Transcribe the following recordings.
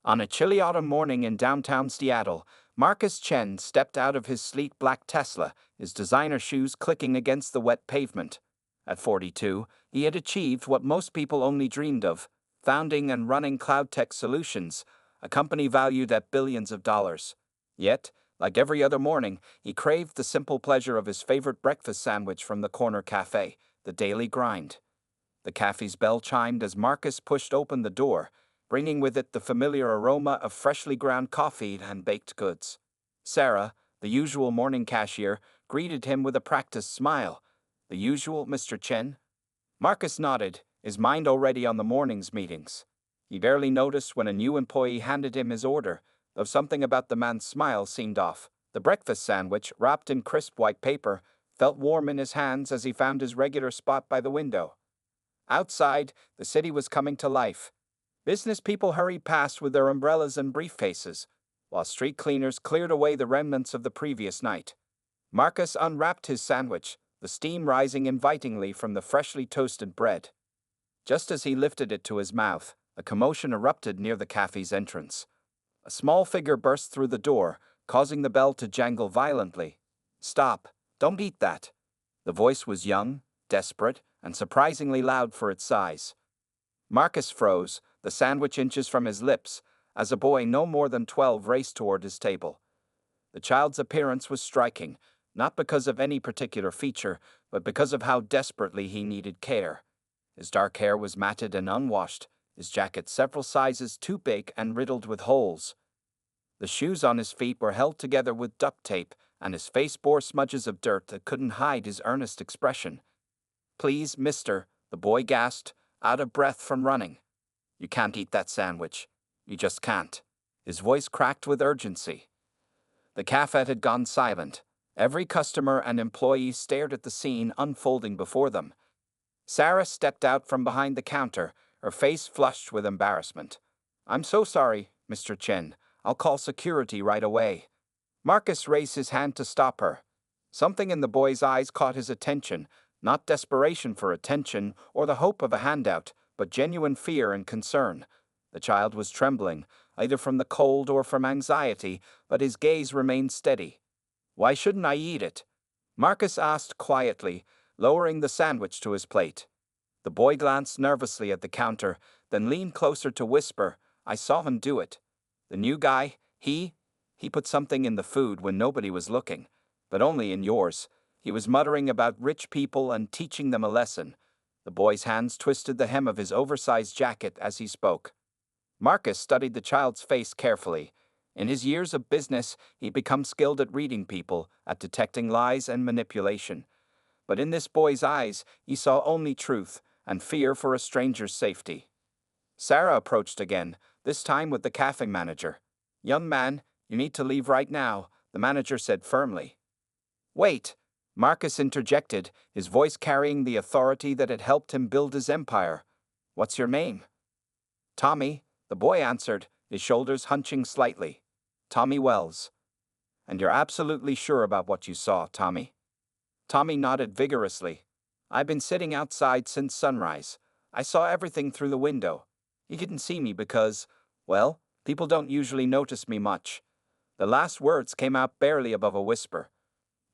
On a chilly autumn morning in downtown Seattle, Marcus Chen stepped out of his sleek black Tesla, his designer shoes clicking against the wet pavement. At 42, he had achieved what most people only dreamed of, founding and running Cloud Tech Solutions, a company valued at billions of dollars. Yet, like every other morning, he craved the simple pleasure of his favorite breakfast sandwich from the corner cafe, the Daily Grind. The cafe's bell chimed as Marcus pushed open the door, bringing with it the familiar aroma of freshly ground coffee and baked goods. Sarah, the usual morning cashier, greeted him with a practiced smile. "The usual, Mr. Chen?" Marcus nodded, his mind already on the morning's meetings. He barely noticed when a new employee handed him his order, though something about the man's smile seemed off. The breakfast sandwich, wrapped in crisp white paper, felt warm in his hands as he found his regular spot by the window. Outside, the city was coming to life. Business people hurried past with their umbrellas and briefcases, while street cleaners cleared away the remnants of the previous night. Marcus unwrapped his sandwich, the steam rising invitingly from the freshly toasted bread. Just as he lifted it to his mouth, a commotion erupted near the cafe's entrance. A small figure burst through the door, causing the bell to jangle violently. "Stop! Don't eat that!" The voice was young, desperate, and surprisingly loud for its size. Marcus froze, the sandwich inches from his lips, as a boy no more than 12 raced toward his table. The child's appearance was striking, not because of any particular feature, but because of how desperately he needed care. His dark hair was matted and unwashed, his jacket several sizes too big and riddled with holes. The shoes on his feet were held together with duct tape, and his face bore smudges of dirt that couldn't hide his earnest expression. "Please, mister," the boy gasped, out of breath from running. "You can't eat that sandwich. You just can't." His voice cracked with urgency. The cafe had gone silent. Every customer and employee stared at the scene unfolding before them. Sarah stepped out from behind the counter, her face flushed with embarrassment. "I'm so sorry, Mr. Chen. I'll call security right away." Marcus raised his hand to stop her. Something in the boy's eyes caught his attention, not desperation for attention or the hope of a handout, but genuine fear and concern. The child was trembling, either from the cold or from anxiety, but his gaze remained steady. "Why shouldn't I eat it?" Marcus asked quietly, lowering the sandwich to his plate. The boy glanced nervously at the counter, then leaned closer to whisper, "I saw him do it. The new guy, he put something in the food when nobody was looking, but only in yours. He was muttering about rich people and teaching them a lesson." The boy's hands twisted the hem of his oversized jacket as he spoke. Marcus studied the child's face carefully. In his years of business, he'd become skilled at reading people, at detecting lies and manipulation. But in this boy's eyes, he saw only truth and fear for a stranger's safety. Sarah approached again, this time with the cafe manager. "Young man, you need to leave right now," the manager said firmly. "Wait," Marcus interjected, his voice carrying the authority that had helped him build his empire. "What's your name?" "Tommy," the boy answered, his shoulders hunching slightly. "Tommy Wells." "And you're absolutely sure about what you saw, Tommy?" Tommy nodded vigorously. "I've been sitting outside since sunrise. I saw everything through the window. You didn't see me because, well, people don't usually notice me much." The last words came out barely above a whisper.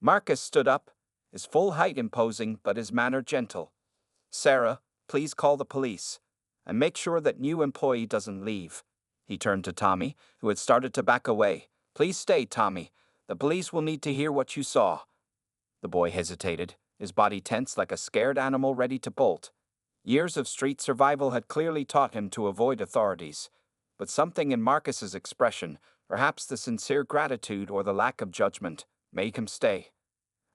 Marcus stood up, his full height imposing but his manner gentle. "Sarah, please call the police. And make sure that new employee doesn't leave." He turned to Tommy, who had started to back away. "Please stay, Tommy. The police will need to hear what you saw." The boy hesitated, his body tense like a scared animal ready to bolt. Years of street survival had clearly taught him to avoid authorities. But something in Marcus's expression, perhaps the sincere gratitude or the lack of judgment, made him stay.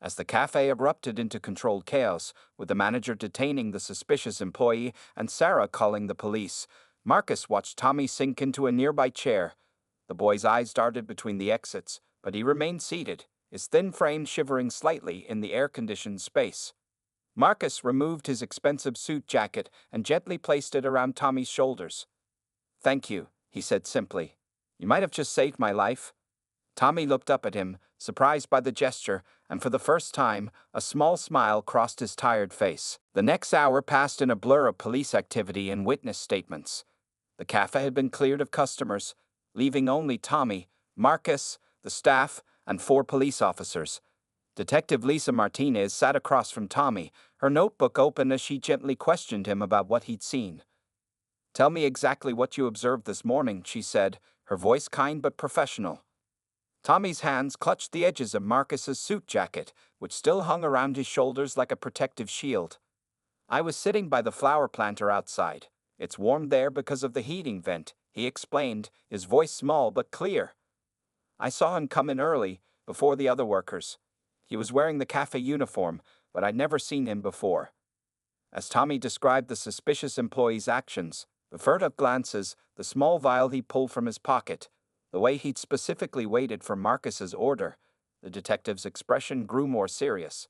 As the cafe erupted into controlled chaos, with the manager detaining the suspicious employee and Sarah calling the police, Marcus watched Tommy sink into a nearby chair. The boy's eyes darted between the exits, but he remained seated, his thin frame shivering slightly in the air-conditioned space. Marcus removed his expensive suit jacket and gently placed it around Tommy's shoulders. "Thank you," he said simply. "You might have just saved my life." Tommy looked up at him, surprised by the gesture, and for the first time, a small smile crossed his tired face. The next hour passed in a blur of police activity and witness statements. The cafe had been cleared of customers, leaving only Tommy, Marcus, the staff, and 4 police officers. Detective Lisa Martinez sat across from Tommy, her notebook open as she gently questioned him about what he'd seen. "Tell me exactly what you observed this morning," she said, her voice kind but professional. Tommy's hands clutched the edges of Marcus's suit jacket, which still hung around his shoulders like a protective shield. "I was sitting by the flower planter outside. It's warm there because of the heating vent," he explained, his voice small but clear. "I saw him come in early, before the other workers. He was wearing the cafe uniform, but I'd never seen him before." As Tommy described the suspicious employee's actions, the furtive glances, the small vial he pulled from his pocket, the way he'd specifically waited for Marcus's order, the detective's expression grew more serious.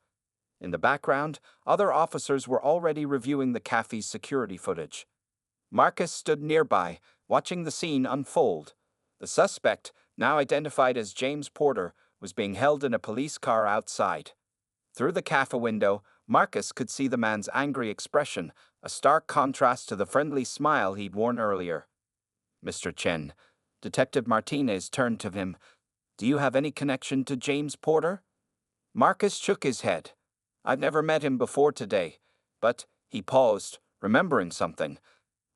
In the background, other officers were already reviewing the cafe's security footage. Marcus stood nearby, watching the scene unfold. The suspect, now identified as James Porter, was being held in a police car outside. Through the cafe window, Marcus could see the man's angry expression, a stark contrast to the friendly smile he'd worn earlier. "Mr. Chen," Detective Martinez turned to him. "Do you have any connection to James Porter?" Marcus shook his head. "I've never met him before today, but," he paused, remembering something.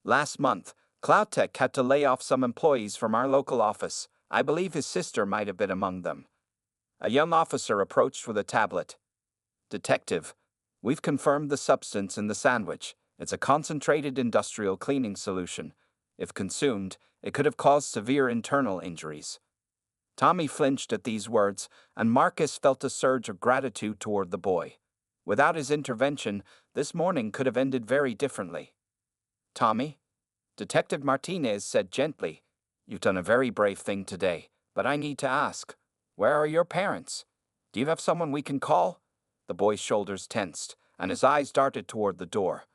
"Last month, CloudTech had to lay off some employees from our local office. I believe his sister might have been among them." A young officer approached with a tablet. "Detective, we've confirmed the substance in the sandwich. It's a concentrated industrial cleaning solution. If consumed, it could have caused severe internal injuries." Tommy flinched at these words, and Marcus felt a surge of gratitude toward the boy. Without his intervention, this morning could have ended very differently. "Tommy," Detective Martinez said gently, "you've done a very brave thing today, but I need to ask, where are your parents? Do you have someone we can call?" The boy's shoulders tensed, and his eyes darted toward the door.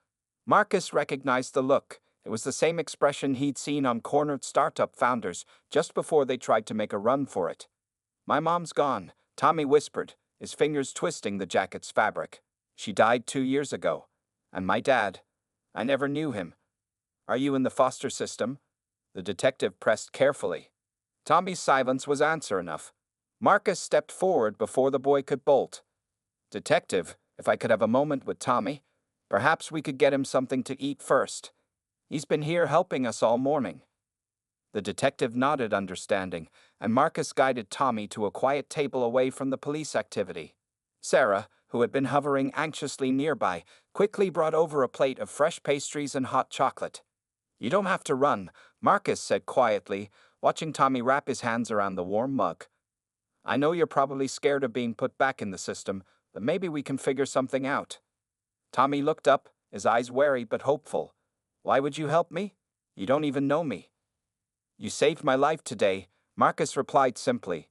Marcus recognized the look. It was the same expression he'd seen on cornered startup founders just before they tried to make a run for it. "My mom's gone," Tommy whispered, his fingers twisting the jacket's fabric. "She died 2 years ago. And my dad, I never knew him." "Are you in the foster system?" The detective pressed carefully. Tommy's silence was answer enough. Marcus stepped forward before the boy could bolt. "Detective, if I could have a moment with Tommy, perhaps we could get him something to eat first. He's been here helping us all morning." The detective nodded understanding, and Marcus guided Tommy to a quiet table away from the police activity. Sarah, who had been hovering anxiously nearby, quickly brought over a plate of fresh pastries and hot chocolate. "You don't have to run," Marcus said quietly, watching Tommy wrap his hands around the warm mug. "I know you're probably scared of being put back in the system, but maybe we can figure something out." Tommy looked up, his eyes wary but hopeful. "Why would you help me? You don't even know me." "You saved my life today," Marcus replied simply.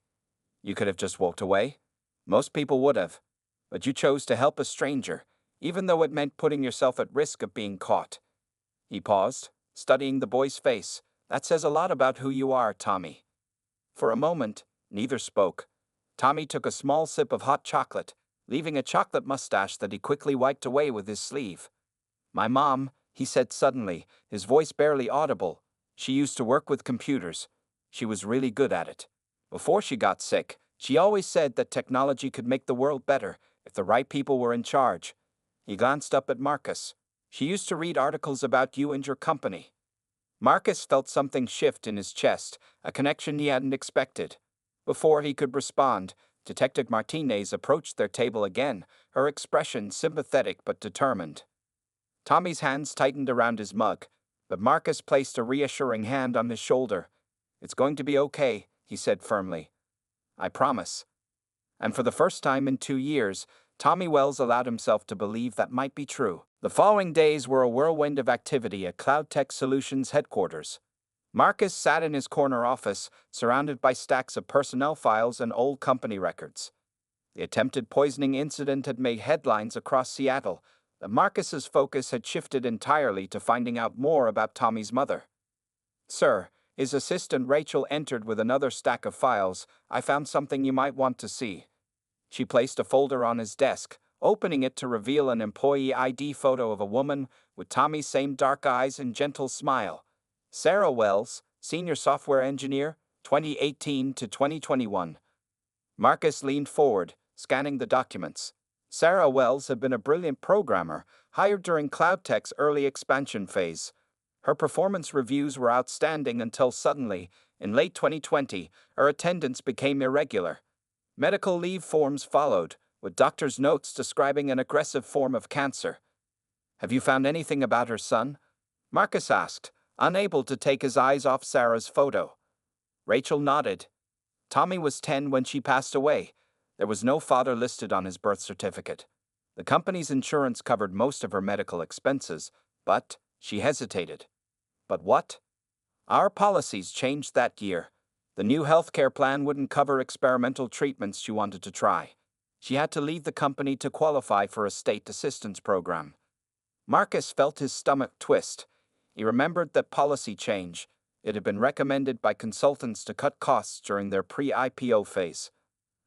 "You could have just walked away. Most people would have. But you chose to help a stranger, even though it meant putting yourself at risk of being caught." He paused, studying the boy's face. "That says a lot about who you are, Tommy." For a moment, neither spoke. Tommy took a small sip of hot chocolate, leaving a chocolate mustache that he quickly wiped away with his sleeve. "My mom," he said suddenly, his voice barely audible. "She used to work with computers. She was really good at it. Before she got sick, she always said that technology could make the world better if the right people were in charge." He glanced up at Marcus. "She used to read articles about you and your company." Marcus felt something shift in his chest, a connection he hadn't expected. Before he could respond, Detective Martinez approached their table again, her expression sympathetic but determined. Tommy's hands tightened around his mug, but Marcus placed a reassuring hand on his shoulder. "It's going to be okay," he said firmly. "I promise." And for the first time in 2 years, Tommy Wells allowed himself to believe that might be true. The following days were a whirlwind of activity at CloudTech Solutions headquarters. Marcus sat in his corner office, surrounded by stacks of personnel files and old company records. The attempted poisoning incident had made headlines across Seattle, but Marcus's focus had shifted entirely to finding out more about Tommy's mother. "Sir," his assistant Rachel entered with another stack of files, "I found something you might want to see." She placed a folder on his desk, opening it to reveal an employee ID photo of a woman with Tommy's same dark eyes and gentle smile. "Sarah Wells, senior software engineer, 2018 to 2021. Marcus leaned forward, scanning the documents. Sarah Wells had been a brilliant programmer, hired during CloudTech's early expansion phase. Her performance reviews were outstanding until suddenly, in late 2020, her attendance became irregular. Medical leave forms followed, with doctors' notes describing an aggressive form of cancer. "Have you found anything about her son?" Marcus asked, unable to take his eyes off Sarah's photo. Rachel nodded. Tommy was 10 when she passed away. There was no father listed on his birth certificate. The company's insurance covered most of her medical expenses, but she hesitated. But what? Our policies changed that year. The new healthcare plan wouldn't cover experimental treatments she wanted to try. She had to leave the company to qualify for a state assistance program. Marcus felt his stomach twist. He remembered that policy change. It had been recommended by consultants to cut costs during their pre-IPO phase.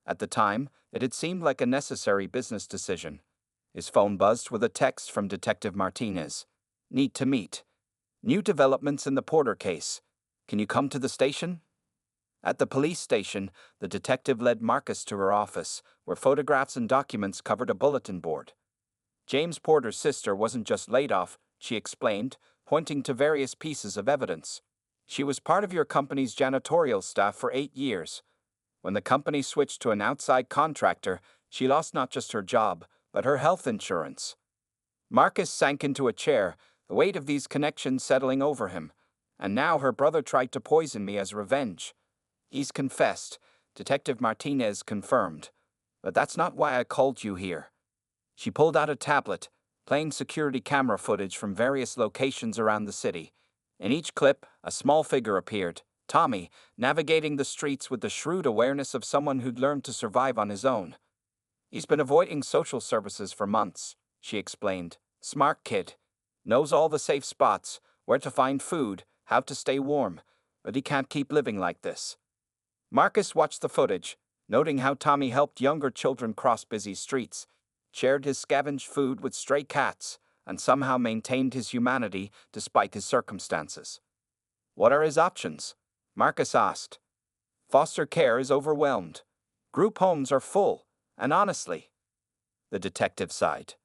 At the time, it had seemed like a necessary business decision. His phone buzzed with a text from Detective Martinez. "Need to meet. New developments in the Porter case. Can you come to the station?" At the police station, the detective led Marcus to her office, where photographs and documents covered a bulletin board. James Porter's sister wasn't just laid off, she explained, pointing to various pieces of evidence. "She was part of your company's janitorial staff for 8 years. When the company switched to an outside contractor, she lost not just her job, but her health insurance." Marcus sank into a chair, the weight of these connections settling over him. "And now her brother tried to poison me as revenge." "He's confessed," Detective Martinez confirmed. "But that's not why I called you here." She pulled out a tablet, playing security camera footage from various locations around the city. In each clip, a small figure appeared, Tommy, navigating the streets with the shrewd awareness of someone who'd learned to survive on his own. "He's been avoiding social services for months," she explained. "Smart kid. Knows all the safe spots, where to find food, how to stay warm, but he can't keep living like this." Marcus watched the footage, noting how Tommy helped younger children cross busy streets, shared his scavenged food with stray cats, and somehow maintained his humanity despite his circumstances. "What are his options?" Marcus asked. "Foster care is overwhelmed. Group homes are full, and honestly," the detective sighed,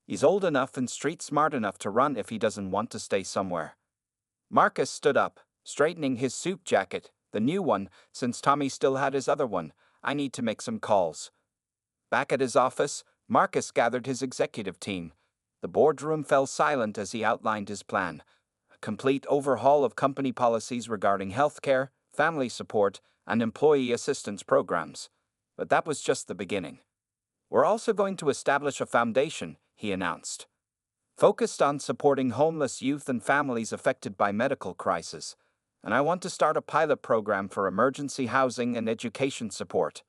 "he's old enough and street smart enough to run if he doesn't want to stay somewhere." Marcus stood up, straightening his suit jacket, the new one, since Tommy still had his other one. "I need to make some calls." Back at his office, Marcus gathered his executive team. The boardroom fell silent as he outlined his plan. A complete overhaul of company policies regarding healthcare, family support, and employee assistance programs. But that was just the beginning. "We're also going to establish a foundation," he announced, "focused on supporting homeless youth and families affected by medical crisis. And I want to start a pilot program for emergency housing and education support."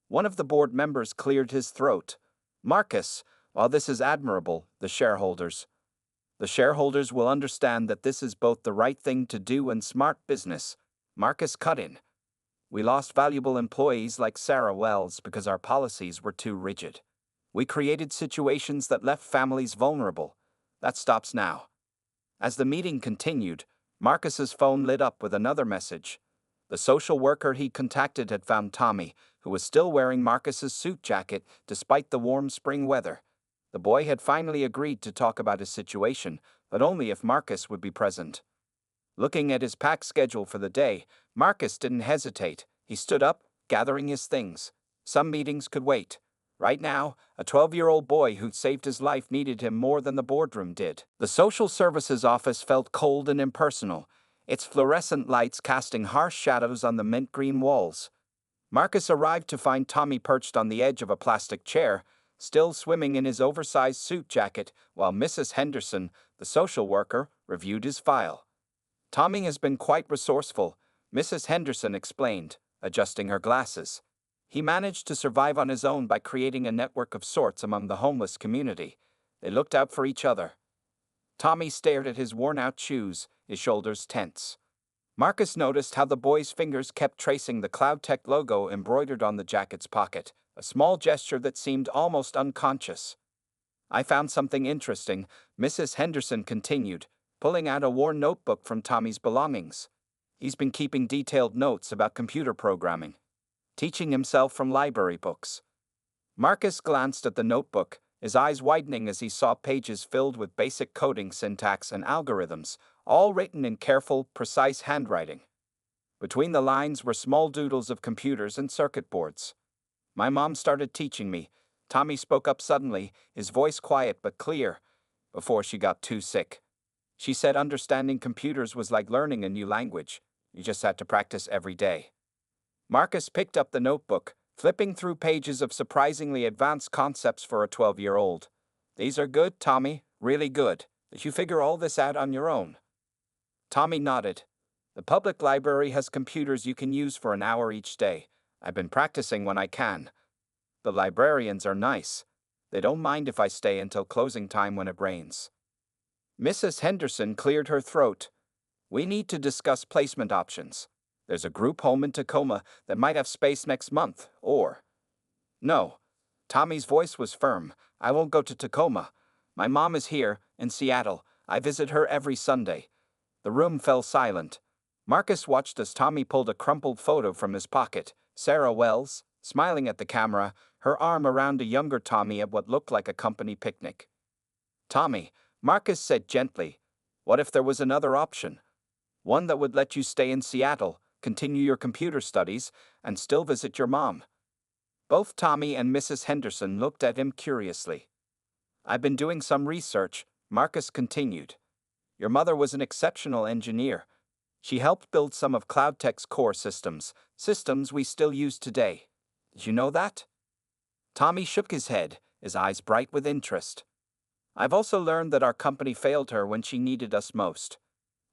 One of the board members cleared his throat. "Marcus, while this is admirable, the shareholders will understand that this is both the right thing to do and smart business." Marcus cut in. "We lost valuable employees like Sarah Wells because our policies were too rigid. We created situations that left families vulnerable. That stops now." As the meeting continued, Marcus's phone lit up with another message. The social worker he contacted had found Tommy, who was still wearing Marcus's suit jacket despite the warm spring weather. The boy had finally agreed to talk about his situation, but only if Marcus would be present. Looking at his packed schedule for the day, Marcus didn't hesitate. He stood up, gathering his things. Some meetings could wait. Right now, a 12-year-old boy who'd saved his life needed him more than the boardroom did. The social services office felt cold and impersonal, its fluorescent lights casting harsh shadows on the mint green walls. Marcus arrived to find Tommy perched on the edge of a plastic chair, still swimming in his oversized suit jacket, while Mrs. Henderson, the social worker, reviewed his file. "Tommy has been quite resourceful," Mrs. Henderson explained, adjusting her glasses. "He managed to survive on his own by creating a network of sorts among the homeless community. They looked out for each other." Tommy stared at his worn-out shoes, his shoulders tense. Marcus noticed how the boy's fingers kept tracing the CloudTech logo embroidered on the jacket's pocket, a small gesture that seemed almost unconscious. "I found something interesting," Mrs. Henderson continued, pulling out a worn notebook from Tommy's belongings. He's been keeping detailed notes about computer programming, teaching himself from library books. Marcus glanced at the notebook, his eyes widening as he saw pages filled with basic coding syntax and algorithms, all written in careful, precise handwriting. Between the lines were small doodles of computers and circuit boards. My mom started teaching me. Tommy spoke up suddenly, his voice quiet but clear, before she got too sick. She said understanding computers was like learning a new language. You just had to practice every day. Marcus picked up the notebook, flipping through pages of surprisingly advanced concepts for a 12-year-old. These are good, Tommy, really good. Did you figure all this out on your own? Tommy nodded. The public library has computers you can use for an hour each day. I've been practicing when I can. The librarians are nice. They don't mind if I stay until closing time when it rains. Mrs. Henderson cleared her throat. We need to discuss placement options. There's a group home in Tacoma that might have space next month, or... No. Tommy's voice was firm. I won't go to Tacoma. My mom is here, in Seattle. I visit her every Sunday. The room fell silent. Marcus watched as Tommy pulled a crumpled photo from his pocket. Sarah Wells, smiling at the camera, her arm around a younger Tommy at what looked like a company picnic. Tommy, Marcus said gently, what if there was another option? One that would let you stay in Seattle, continue your computer studies, and still visit your mom. Both Tommy and Mrs. Henderson looked at him curiously. I've been doing some research, Marcus continued. Your mother was an exceptional engineer. She helped build some of CloudTech's core systems, systems we still use today. Did you know that? Tommy shook his head, his eyes bright with interest. I've also learned that our company failed her when she needed us most.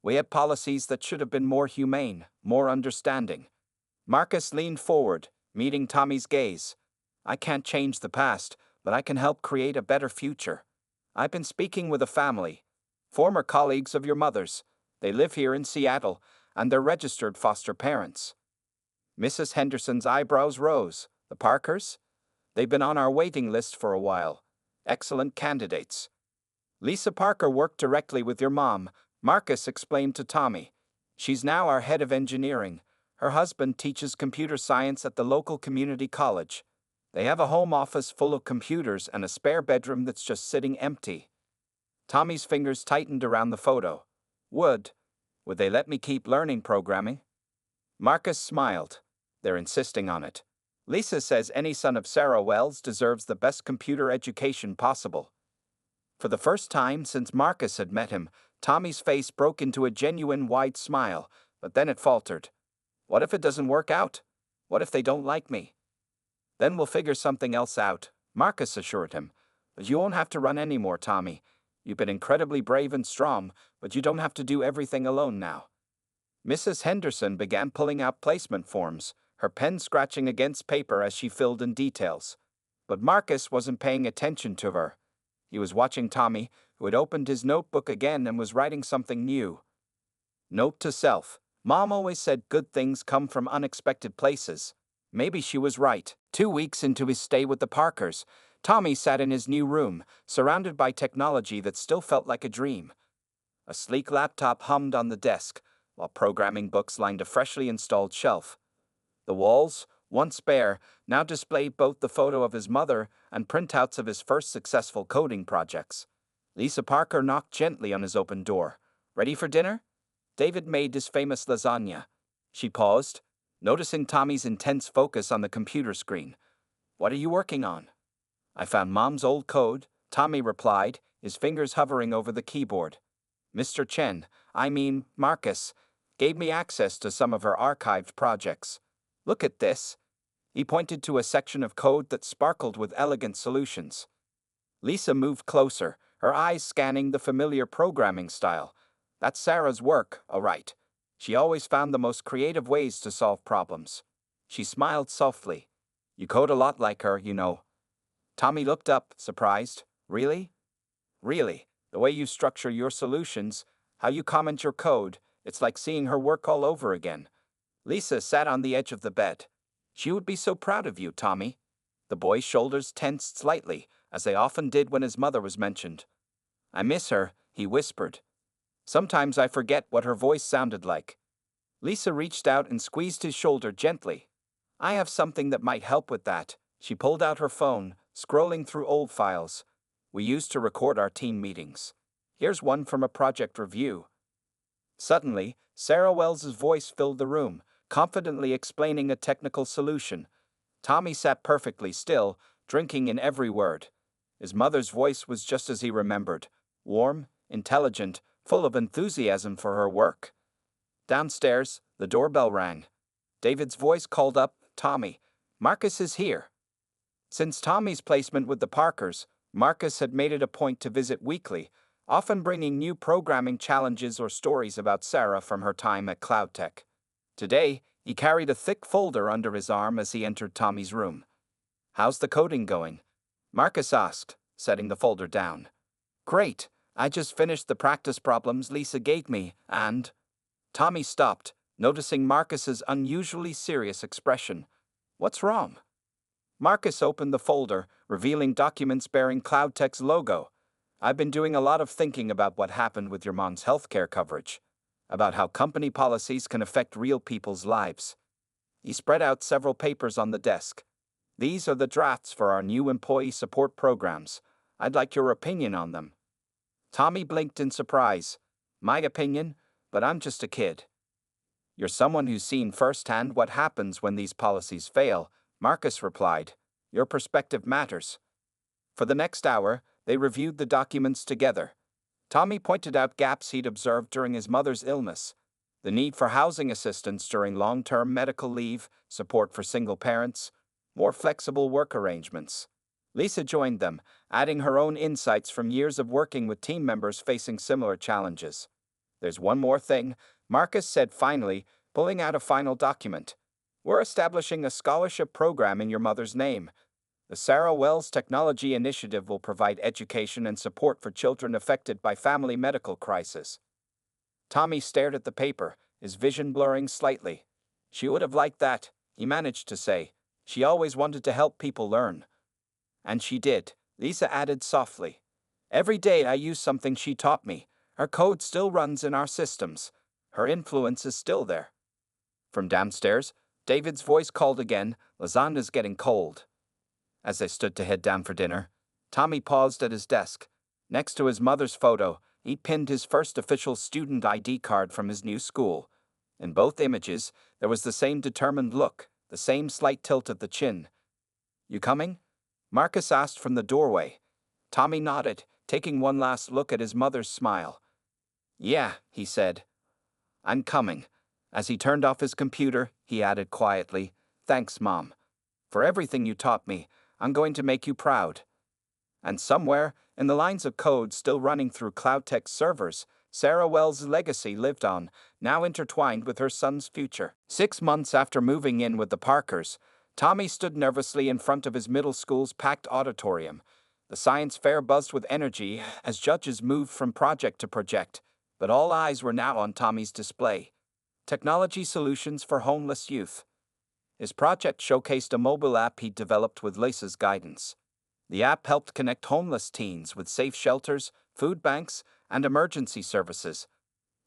We had policies that should have been more humane, more understanding. Marcus leaned forward, meeting Tommy's gaze. I can't change the past, but I can help create a better future. I've been speaking with a family, former colleagues of your mother's. They live here in Seattle, and they're registered foster parents. Mrs. Henderson's eyebrows rose. The Parkers? They've been on our waiting list for a while. Excellent candidates. Lisa Parker worked directly with your mom, Marcus explained to Tommy. She's now our head of engineering. Her husband teaches computer science at the local community college. They have a home office full of computers and a spare bedroom that's just sitting empty. Tommy's fingers tightened around the photo. Would they let me keep learning programming? Marcus smiled. They're insisting on it. Lisa says any son of Sarah Wells deserves the best computer education possible. For the first time since Marcus had met him, Tommy's face broke into a genuine wide smile, but then it faltered. What if it doesn't work out? What if they don't like me? Then we'll figure something else out, Marcus assured him. But you won't have to run anymore, Tommy. You've been incredibly brave and strong, but you don't have to do everything alone now. Mrs. Henderson began pulling out placement forms, her pen scratching against paper as she filled in details. But Marcus wasn't paying attention to her. He was watching Tommy, who had opened his notebook again and was writing something new. Note to self. Mom always said good things come from unexpected places. Maybe she was right. 2 weeks into his stay with the Parkers, Tommy sat in his new room, surrounded by technology that still felt like a dream. A sleek laptop hummed on the desk, while programming books lined a freshly installed shelf. The walls, once bare, now displayed both the photo of his mother and printouts of his first successful coding projects. Lisa Parker knocked gently on his open door. Ready for dinner? David made his famous lasagna. She paused, noticing Tommy's intense focus on the computer screen. What are you working on? I found Mom's old code, Tommy replied, his fingers hovering over the keyboard. Mr. Marcus, gave me access to some of her archived projects. Look at this. He pointed to a section of code that sparkled with elegant solutions. Lisa moved closer, her eyes scanning the familiar programming style. That's Sarah's work, all right. She always found the most creative ways to solve problems. She smiled softly. You code a lot like her, you know. Tommy looked up, surprised. Really? Really. The way you structure your solutions, how you comment your code, it's like seeing her work all over again. Lisa sat on the edge of the bed. She would be so proud of you, Tommy. The boy's shoulders tensed slightly, as they often did when his mother was mentioned. I miss her, he whispered. Sometimes I forget what her voice sounded like. Lisa reached out and squeezed his shoulder gently. I have something that might help with that. She pulled out her phone, scrolling through old files we used to record our team meetings. Here's one from a project review. Suddenly, Sarah Wells's voice filled the room, confidently explaining a technical solution. Tommy sat perfectly still, drinking in every word. His mother's voice was just as he remembered, warm, intelligent, full of enthusiasm for her work. Downstairs, the doorbell rang. David's voice called up, Tommy, Marcus is here. Since Tommy's placement with the Parkers, Marcus had made it a point to visit weekly, often bringing new programming challenges or stories about Sarah from her time at CloudTech. Today, he carried a thick folder under his arm as he entered Tommy's room. How's the coding going? Marcus asked, setting the folder down. Great, I just finished the practice problems Lisa gave me, and… Tommy stopped, noticing Marcus's unusually serious expression. What's wrong? Marcus opened the folder, revealing documents bearing CloudTech's logo. I've been doing a lot of thinking about what happened with your mom's healthcare coverage, about how company policies can affect real people's lives. He spread out several papers on the desk. These are the drafts for our new employee support programs. I'd like your opinion on them. Tommy blinked in surprise. My opinion? But I'm just a kid. You're someone who's seen firsthand what happens when these policies fail, Marcus replied. Your perspective matters. For the next hour, they reviewed the documents together. Tommy pointed out gaps he'd observed during his mother's illness. The need for housing assistance during long-term medical leave, support for single parents, more flexible work arrangements. Lisa joined them, adding her own insights from years of working with team members facing similar challenges. There's one more thing, Marcus said finally, pulling out a final document. We're establishing a scholarship program in your mother's name. The Sarah Wells Technology Initiative will provide education and support for children affected by family medical crisis. Tommy stared at the paper, his vision blurring slightly. She would have liked that, he managed to say. She always wanted to help people learn. And she did, Lisa added softly. Every day I use something she taught me. Her code still runs in our systems. Her influence is still there. From downstairs, David's voice called again, lasagna's getting cold. As they stood to head down for dinner, Tommy paused at his desk. Next to his mother's photo, he pinned his first official student ID card from his new school. In both images, there was the same determined look, the same slight tilt of the chin. You coming? Marcus asked from the doorway. Tommy nodded, taking one last look at his mother's smile. Yeah, he said. I'm coming. As he turned off his computer, he added quietly, Thanks, Mom. For everything you taught me, I'm going to make you proud. And somewhere, in the lines of code still running through CloudTech's servers, Sarah Wells' legacy lived on, now intertwined with her son's future. 6 months after moving in with the Parkers, Tommy stood nervously in front of his middle school's packed auditorium. The science fair buzzed with energy as judges moved from project to project, but all eyes were now on Tommy's display. Technology Solutions for Homeless Youth. His project showcased a mobile app he'd developed with Lisa's guidance. The app helped connect homeless teens with safe shelters, food banks, and emergency services.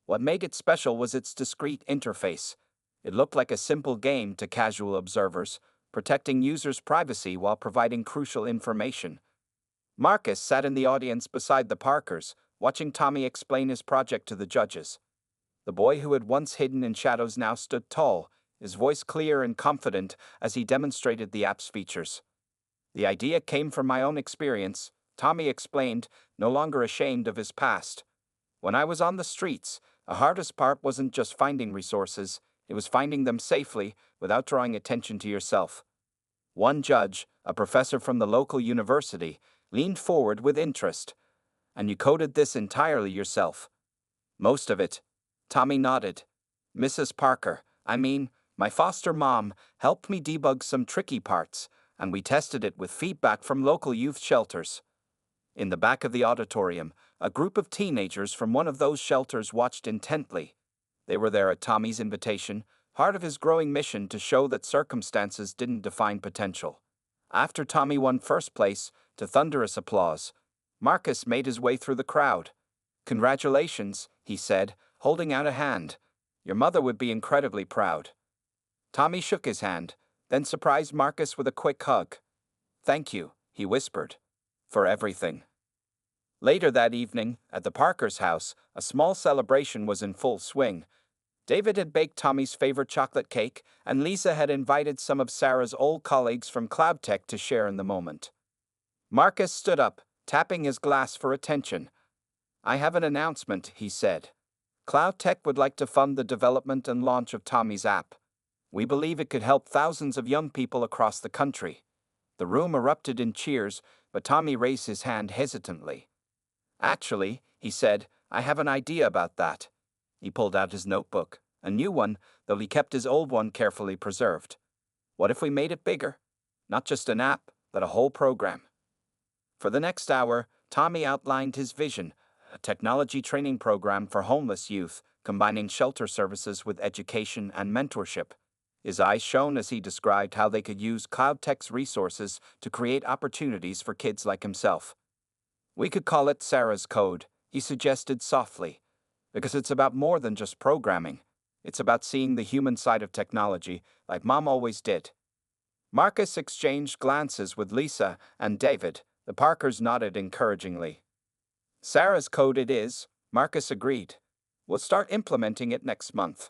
What made it special was its discreet interface. It looked like a simple game to casual observers, protecting users' privacy while providing crucial information. Marcus sat in the audience beside the Parkers, watching Tommy explain his project to the judges. The boy who had once hidden in shadows now stood tall, his voice clear and confident as he demonstrated the app's features. The idea came from my own experience, Tommy explained, no longer ashamed of his past. When I was on the streets, the hardest part wasn't just finding resources, it was finding them safely without drawing attention to yourself. One judge, a professor from the local university, leaned forward with interest. And you coded this entirely yourself? Most of it. Tommy nodded. Mrs. Parker, my foster mom, helped me debug some tricky parts, and we tested it with feedback from local youth shelters. In the back of the auditorium, a group of teenagers from one of those shelters watched intently. They were there at Tommy's invitation, part of his growing mission to show that circumstances didn't define potential. After Tommy won first place, to thunderous applause, Marcus made his way through the crowd. Congratulations, he said, holding out a hand. Your mother would be incredibly proud. Tommy shook his hand, then surprised Marcus with a quick hug. Thank you, he whispered. For everything. Later that evening, at the Parkers' house, a small celebration was in full swing. David had baked Tommy's favorite chocolate cake, and Lisa had invited some of Sarah's old colleagues from Cloud Tech to share in the moment. Marcus stood up, tapping his glass for attention. I have an announcement, he said. Cloud Tech would like to fund the development and launch of Tommy's app. We believe it could help thousands of young people across the country. The room erupted in cheers, but Tommy raised his hand hesitantly. Actually, he said, I have an idea about that. He pulled out his notebook, a new one, though he kept his old one carefully preserved. What if we made it bigger? Not just an app, but a whole program. For the next hour, Tommy outlined his vision, a technology training program for homeless youth, combining shelter services with education and mentorship. His eyes shone as he described how they could use Cloud Tech's resources to create opportunities for kids like himself. We could call it Sarah's Code, he suggested softly, because it's about more than just programming. It's about seeing the human side of technology, like Mom always did. Marcus exchanged glances with Lisa and David. The Parkers nodded encouragingly. Sarah's Code it is, Marcus agreed. We'll start implementing it next month.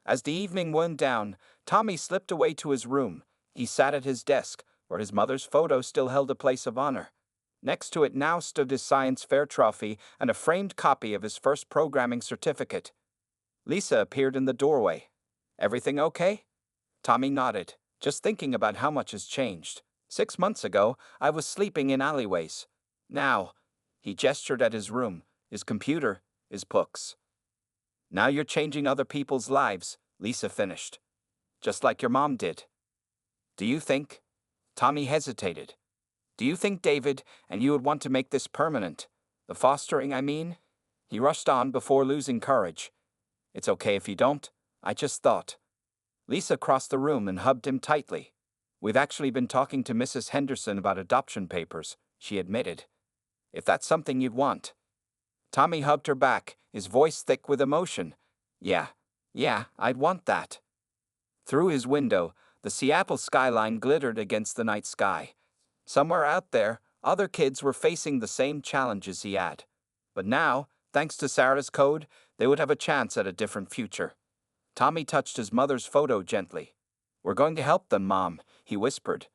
As the evening wound down, Tommy slipped away to his room. He sat at his desk, where his mother's photo still held a place of honor. Next to it now stood his science fair trophy and a framed copy of his first programming certificate. Lisa appeared in the doorway. Everything okay? Tommy nodded, just thinking about how much has changed. 6 months ago, I was sleeping in alleyways. Now, he gestured at his room, his computer, his books. Now you're changing other people's lives, Lisa finished. Just like your mom did. Do you think? Tommy hesitated. Do you think, David, and you would want to make this permanent? The fostering, I mean? He rushed on before losing courage. It's okay if you don't. I just thought. Lisa crossed the room and hugged him tightly. We've actually been talking to Mrs. Henderson about adoption papers, she admitted. If that's something you'd want. Tommy hugged her back, his voice thick with emotion. Yeah, I'd want that. Through his window, the Seattle skyline glittered against the night sky. Somewhere out there, other kids were facing the same challenges he had. But now, thanks to Sarah's Code, they would have a chance at a different future. Tommy touched his mother's photo gently. We're going to help them, Mom, he whispered.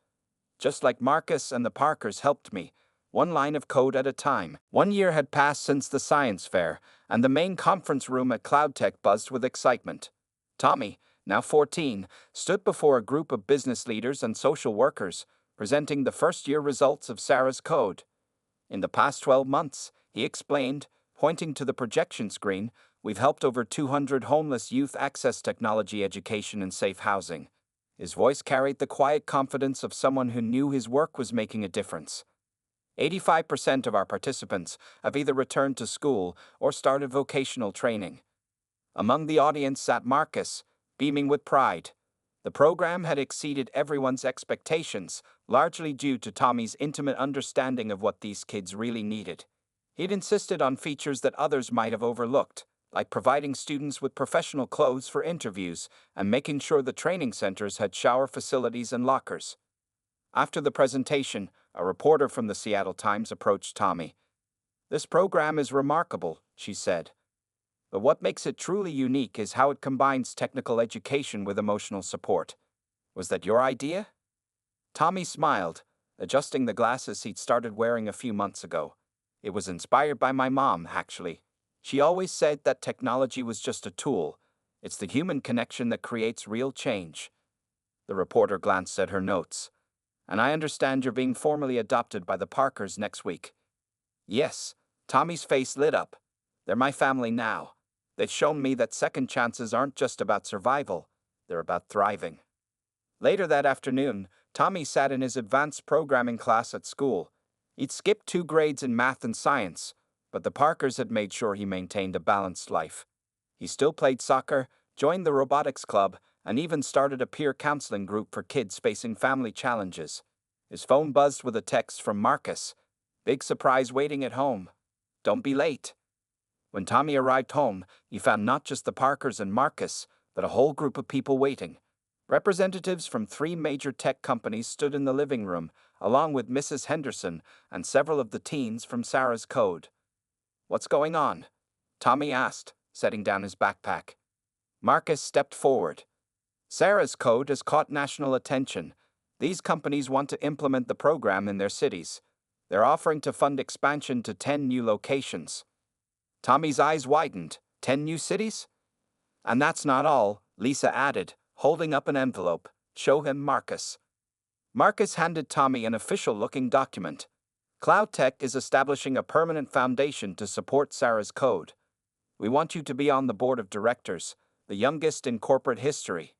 Just like Marcus and the Parkers helped me, one line of code at a time. 1 year had passed since the science fair, and the main conference room at Cloud Tech buzzed with excitement. Tommy, now 14, stood before a group of business leaders and social workers, presenting the first-year results of Sarah's Code. In the past 12 months, he explained, pointing to the projection screen, we've helped over 200 homeless youth access technology education and safe housing. His voice carried the quiet confidence of someone who knew his work was making a difference. 85% of our participants have either returned to school or started vocational training. Among the audience sat Marcus, beaming with pride. The program had exceeded everyone's expectations, largely due to Tommy's intimate understanding of what these kids really needed. He'd insisted on features that others might have overlooked, like providing students with professional clothes for interviews and making sure the training centers had shower facilities and lockers. After the presentation, a reporter from the Seattle Times approached Tommy. This program is remarkable, she said. But what makes it truly unique is how it combines technical education with emotional support. Was that your idea? Tommy smiled, adjusting the glasses he'd started wearing a few months ago. It was inspired by my mom, actually. She always said that technology was just a tool. It's the human connection that creates real change. The reporter glanced at her notes. And I understand you're being formally adopted by the Parkers next week. Yes, Tommy's face lit up. They're my family now. They've shown me that second chances aren't just about survival, they're about thriving. Later that afternoon, Tommy sat in his advanced programming class at school. He'd skipped 2 grades in math and science, but the Parkers had made sure he maintained a balanced life. He still played soccer, joined the robotics club, and even started a peer counseling group for kids facing family challenges. His phone buzzed with a text from Marcus. Big surprise waiting at home. Don't be late. When Tommy arrived home, he found not just the Parkers and Marcus, but a whole group of people waiting. Representatives from 3 major tech companies stood in the living room, along with Mrs. Henderson and several of the teens from Sarah's Code. "What's going on?" Tommy asked, setting down his backpack. Marcus stepped forward. "Sarah's Code has caught national attention. These companies want to implement the program in their cities. They're offering to fund expansion to 10 new locations." Tommy's eyes widened. 10 new cities? "And that's not all," Lisa added, holding up an envelope. "Show him Marcus." Marcus handed Tommy an official-looking document. "Cloud Tech is establishing a permanent foundation to support Sarah's Code. We want you to be on the board of directors, the youngest in corporate history."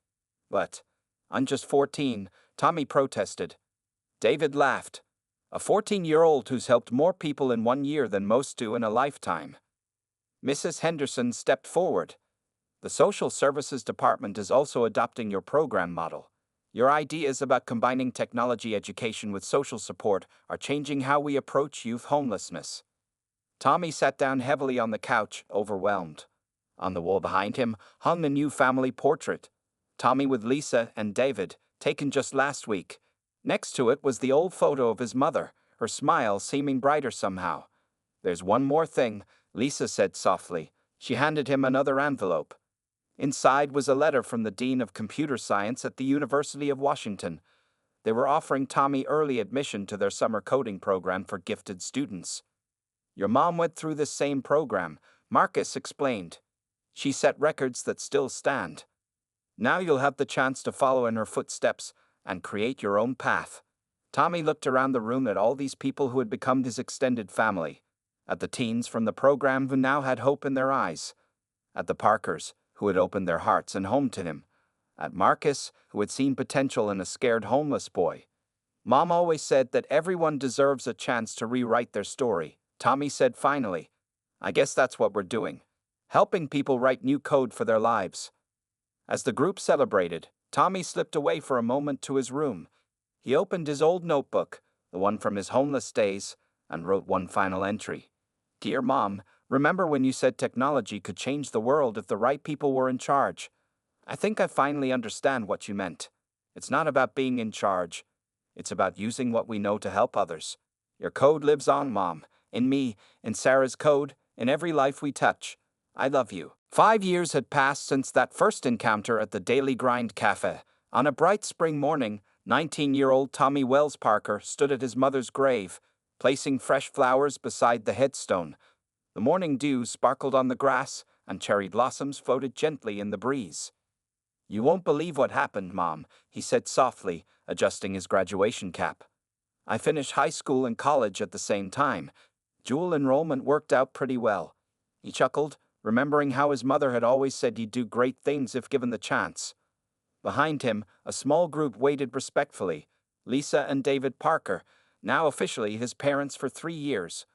"But I'm just 14, Tommy protested. David laughed. "A 14-year-old who's helped more people in 1 year than most do in a lifetime." Mrs. Henderson stepped forward. "The Social Services Department is also adopting your program model. Your ideas about combining technology education with social support are changing how we approach youth homelessness." Tommy sat down heavily on the couch, overwhelmed. On the wall behind him hung a new family portrait. Tommy with Lisa and David, taken just last week. Next to it was the old photo of his mother, her smile seeming brighter somehow. "There's one more thing," Lisa said softly. She handed him another envelope. Inside was a letter from the Dean of Computer Science at the University of Washington. They were offering Tommy early admission to their summer coding program for gifted students. "Your mom went through this same program," Marcus explained. "She set records that still stand. Now you'll have the chance to follow in her footsteps and create your own path." Tommy looked around the room at all these people who had become his extended family. At the teens from the program who now had hope in their eyes. At the Parkers, who had opened their hearts and home to him. At Marcus, who had seen potential in a scared homeless boy. "Mom always said that everyone deserves a chance to rewrite their story," Tommy said finally. "I guess that's what we're doing. Helping people write new code for their lives." As the group celebrated, Tommy slipped away for a moment to his room. He opened his old notebook, the one from his homeless days, and wrote one final entry. "Dear Mom, remember when you said technology could change the world if the right people were in charge? I think I finally understand what you meant. It's not about being in charge. It's about using what we know to help others. Your code lives on, Mom, in me, in Sarah's Code, in every life we touch. I love you." 5 years had passed since that first encounter at the Daily Grind Cafe. On a bright spring morning, 19-year-old Tommy Wells Parker stood at his mother's grave, placing fresh flowers beside the headstone. The morning dew sparkled on the grass, and cherry blossoms floated gently in the breeze. "You won't believe what happened, Mom," he said softly, adjusting his graduation cap. "I finished high school and college at the same time. Dual enrollment worked out pretty well." He chuckled, remembering how his mother had always said he'd do great things if given the chance. Behind him, a small group waited respectfully. Lisa and David Parker, now officially his parents for 3 years.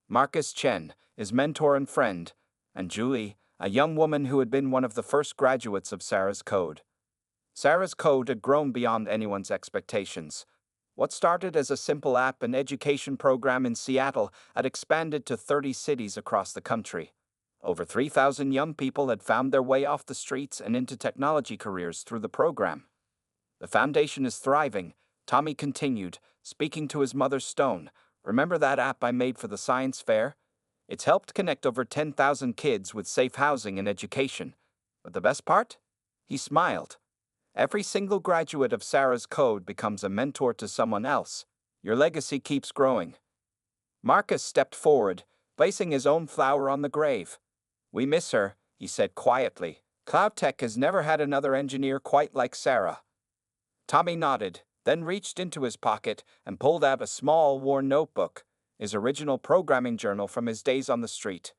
Marcus Chen, his mentor and friend, and Julie, a young woman who had been one of the first graduates of Sarah's Code. Sarah's Code had grown beyond anyone's expectations. What started as a simple app and education program in Seattle had expanded to 30 cities across the country. Over 3,000 young people had found their way off the streets and into technology careers through the program. "The foundation is thriving," Tommy continued, speaking to his mother Stone. "Remember that app I made for the science fair? It's helped connect over 10,000 kids with safe housing and education. But the best part?" He smiled. "Every single graduate of Sarah's Code becomes a mentor to someone else. Your legacy keeps growing." Marcus stepped forward, placing his own flower on the grave. "We miss her," he said quietly. "Cloud Tech has never had another engineer quite like Sarah." Tommy nodded, then reached into his pocket and pulled out a small, worn notebook, his original programming journal from his days on the street.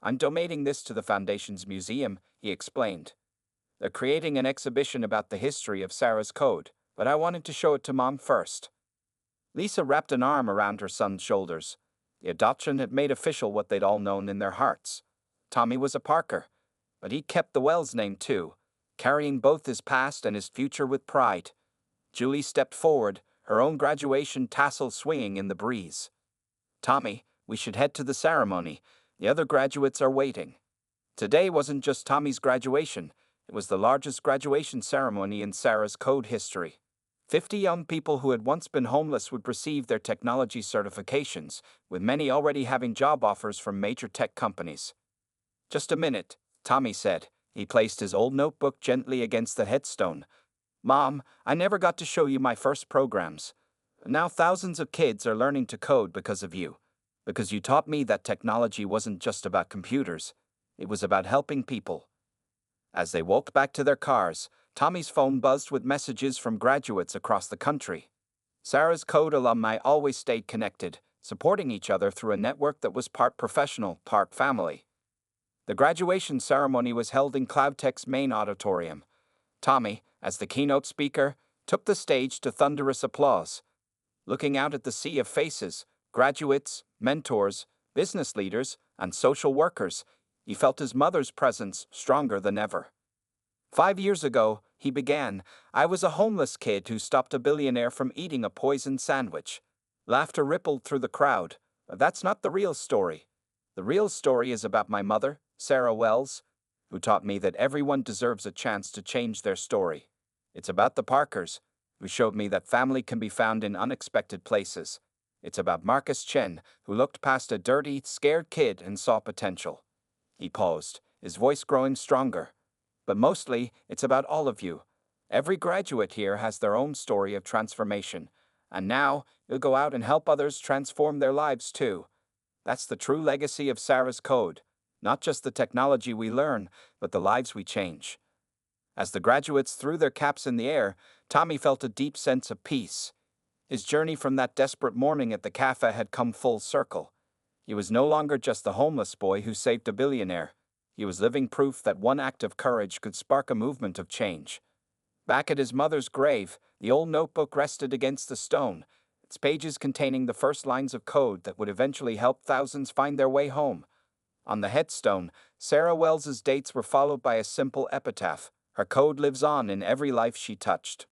"I'm donating this to the Foundation's museum," he explained. "They're creating an exhibition about the history of Sarah's Code, but I wanted to show it to Mom first." Lisa wrapped an arm around her son's shoulders. The adoption had made official what they'd all known in their hearts. Tommy was a Parker, but he kept the Wells name too, carrying both his past and his future with pride. Julie stepped forward, her own graduation tassel swinging in the breeze. "Tommy, we should head to the ceremony," The other graduates are waiting. Today wasn't just Tommy's graduation, it was the largest graduation ceremony in Sarah's code history. 50 young people who had once been homeless would receive their technology certifications, with many already having job offers from major tech companies. "Just a minute," Tommy said. He placed his old notebook gently against the headstone. "Mom, I never got to show you my first programs. Now thousands of kids are learning to code because of you. Because you taught me that technology wasn't just about computers, it was about helping people." As they walked back to their cars, Tommy's phone buzzed with messages from graduates across the country. Sarah's code alumni always stayed connected, supporting each other through a network that was part professional, part family. The graduation ceremony was held in CloudTech's main auditorium. Tommy, as the keynote speaker, took the stage to thunderous applause. Looking out at the sea of faces, graduates, mentors, business leaders, and social workers, he felt his mother's presence stronger than ever. 5 years ago, he began, "I was a homeless kid who stopped a billionaire from eating a poisoned sandwich." Laughter rippled through the crowd. But that's not the real story. The real story is about my mother, Sarah Wells, who taught me that everyone deserves a chance to change their story. It's about the Parkers, who showed me that family can be found in unexpected places. It's about Marcus Chen, who looked past a dirty, scared kid and saw potential. He paused, his voice growing stronger. But mostly, it's about all of you. Every graduate here has their own story of transformation, and now you'll go out and help others transform their lives too. That's the true legacy of Sarah's Code. Not just the technology we learn, but the lives we change. As the graduates threw their caps in the air, Tommy felt a deep sense of peace. His journey from that desperate morning at the cafe had come full circle. He was no longer just the homeless boy who saved a billionaire. He was living proof that one act of courage could spark a movement of change. Back at his mother's grave, the old notebook rested against the stone, its pages containing the first lines of code that would eventually help thousands find their way home. On the headstone, Sarah Wells's dates were followed by a simple epitaph: "Her code lives on in every life she touched."